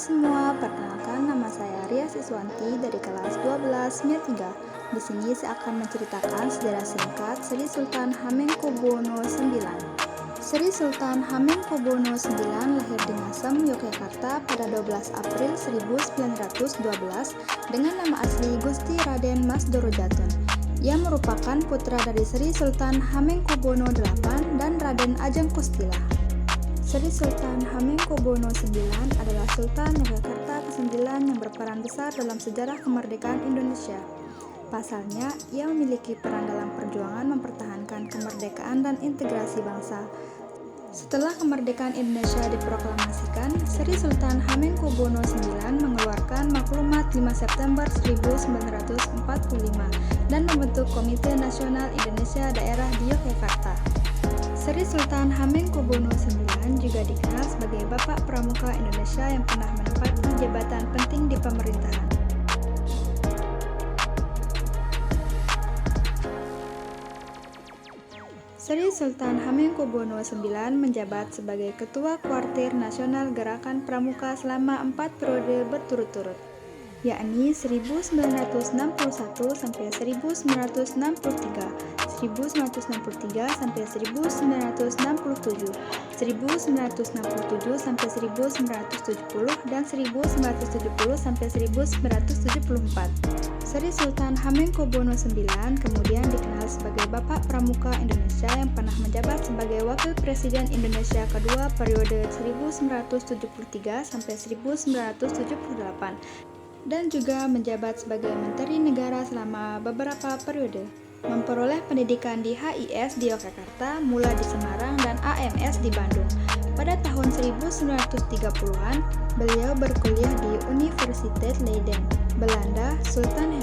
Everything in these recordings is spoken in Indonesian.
semua, perkenalkan nama saya Ria Siswanti dari kelas 12 MIA 3. Di sini saya akan menceritakan sejarah singkat Sri Sultan Hamengkubuwono IX. Sri Sultan Hamengkubuwono IX lahir di Ngasem, Yogyakarta pada 12 April 1912 dengan nama asli Gusti Raden Mas Dorojatun. Ia merupakan putra dari Sri Sultan Hamengkubuwono VIII dan Raden Ajeng Kustila. Sri Sultan Hamengkubuwono IX adalah Sultan Yogyakarta ke-9 yang berperan besar dalam sejarah kemerdekaan Indonesia. Pasalnya, ia memiliki peran dalam perjuangan mempertahankan kemerdekaan dan integrasi bangsa. Setelah kemerdekaan Indonesia diproklamasikan, Sri Sultan Hamengkubuwono IX mengeluarkan Maklumat 5 September 1945 dan membentuk Komite Nasional Indonesia Daerah di Yogyakarta. Sri Sultan Hamengkubuwono IX juga dikenal sebagai Bapak Pramuka Indonesia yang pernah menempati jabatan penting di pemerintahan. Sri Sultan Hamengkubuwono IX menjabat sebagai Ketua Kuartir Nasional Gerakan Pramuka selama 4 periode berturut-turut, yakni 1961 sampai 1963, 1963 sampai 1967, 1967 sampai 1970, dan 1970 sampai 1974. Sri Sultan Hamengkubuwono IX kemudian dikenal sebagai Bapak Pramuka Indonesia yang pernah menjabat sebagai Wakil Presiden Indonesia kedua periode 1973 sampai 1978 dan juga menjabat sebagai Menteri Negara selama beberapa periode. Memperoleh pendidikan di HIS di Yogyakarta, Mula di Semarang, dan AMS di Bandung. Pada tahun 1930-an, beliau berkuliah di Universiteit Leiden, Belanda. Sultan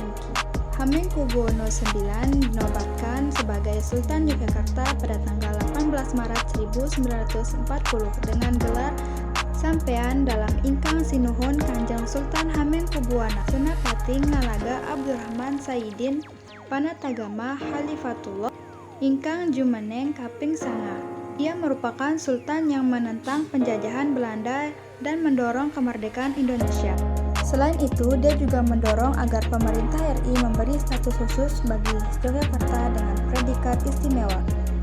Hamengkubuwono IX dinobatkan sebagai Sultan Yogyakarta pada tanggal 18 Maret 1940 dengan gelar Sampean dalam ingkang sinuhun Kanjeng Sultan Hamengkubuwana Senapating Nalaga Abdurrahman Sayyidin Panatagama Khalifatullah ingkang jumeneng kaping 9. Ia merupakan sultan yang menentang penjajahan Belanda dan mendorong kemerdekaan Indonesia. Selain itu, dia juga mendorong agar pemerintah RI memberi status khusus bagi Yogyakarta dengan predikat istimewa.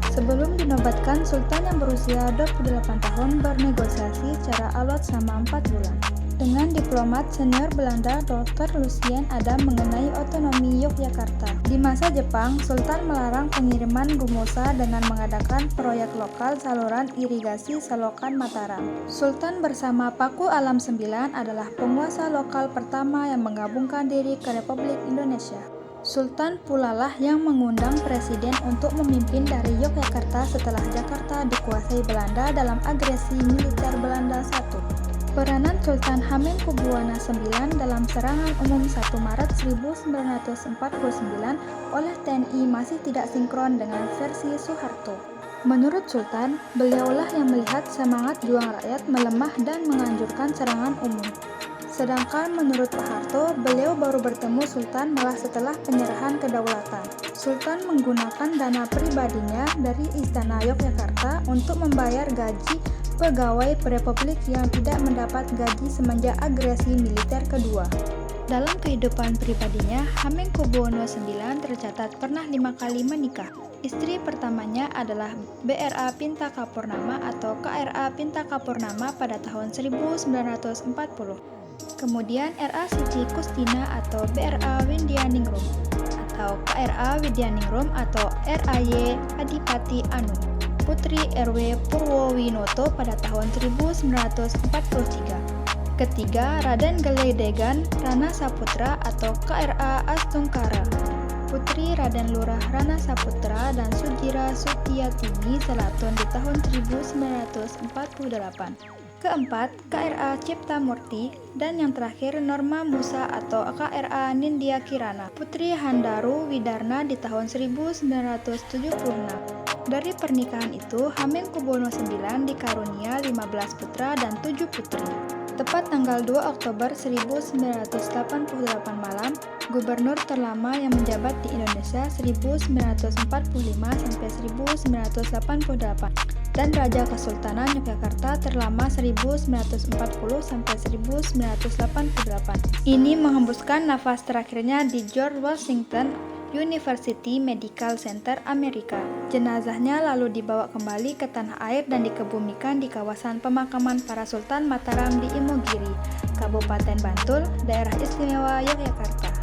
Sebelum dinobatkan, Sultan yang berusia 28 tahun bernegosiasi secara alot selama 4 bulan dengan diplomat senior Belanda Dr. Lucien Adam mengenai otonomi Yogyakarta. Di masa Jepang, Sultan melarang pengiriman rumusa dengan mengadakan proyek lokal saluran irigasi Selokan Mataram. Sultan bersama Paku Alam IX adalah penguasa lokal pertama yang menggabungkan diri ke Republik Indonesia. Sultan pulalah yang mengundang presiden untuk memimpin dari Yogyakarta setelah Jakarta dikuasai Belanda dalam agresi militer Belanda I. Peranan Sultan Hamengkubuwono IX dalam serangan umum 1 Maret 1949 oleh TNI masih tidak sinkron dengan versi Soeharto. Menurut Sultan, beliaulah yang melihat semangat juang rakyat melemah dan menganjurkan serangan umum. Sedangkan menurut Pak Harto, beliau baru bertemu Sultan malah setelah penyerahan kedaulatan. Sultan menggunakan dana pribadinya dari Istana Yogyakarta untuk membayar gaji pegawai Republik yang tidak mendapat gaji semenjak agresi militer kedua. Dalam kehidupan pribadinya, Hamengkubuwono IX tercatat pernah 5 kali menikah. Istri pertamanya adalah BRA Pintaka Purnama atau KRA Pintaka Purnama pada tahun 1940. Kemudian RA Siti Kustina atau BRA Widyaningrum atau KRA Widyaningrum atau RAY Adipati Anu. Putri RW Purwowinoto pada tahun 1943. Ketiga, Raden Geledegan Rana Saputra atau KRA Astungkara. Putri Raden Lurah Rana Saputra dan Sudjira Sutiatini Selatun di tahun 1948. Keempat, KRA Cipta Murti, dan yang terakhir Norma Musa atau KRA Nindya Kirana, Putri Handaru Widarna di tahun 1976. Dari pernikahan itu, Hamengkubuwono IX dikarunia 15 putra dan 7 putri. Tepat tanggal 2 Oktober 1988 malam, gubernur terlama yang menjabat di Indonesia 1945 sampai 1988 dan Raja Kesultanan Yogyakarta terlama 1940 sampai 1988. Ini menghembuskan nafas terakhirnya di George Washington University Medical Center, Amerika. Jenazahnya lalu dibawa kembali ke tanah air dan dikebumikan di kawasan pemakaman para Sultan Mataram di Imogiri, Kabupaten Bantul, Daerah Istimewa Yogyakarta.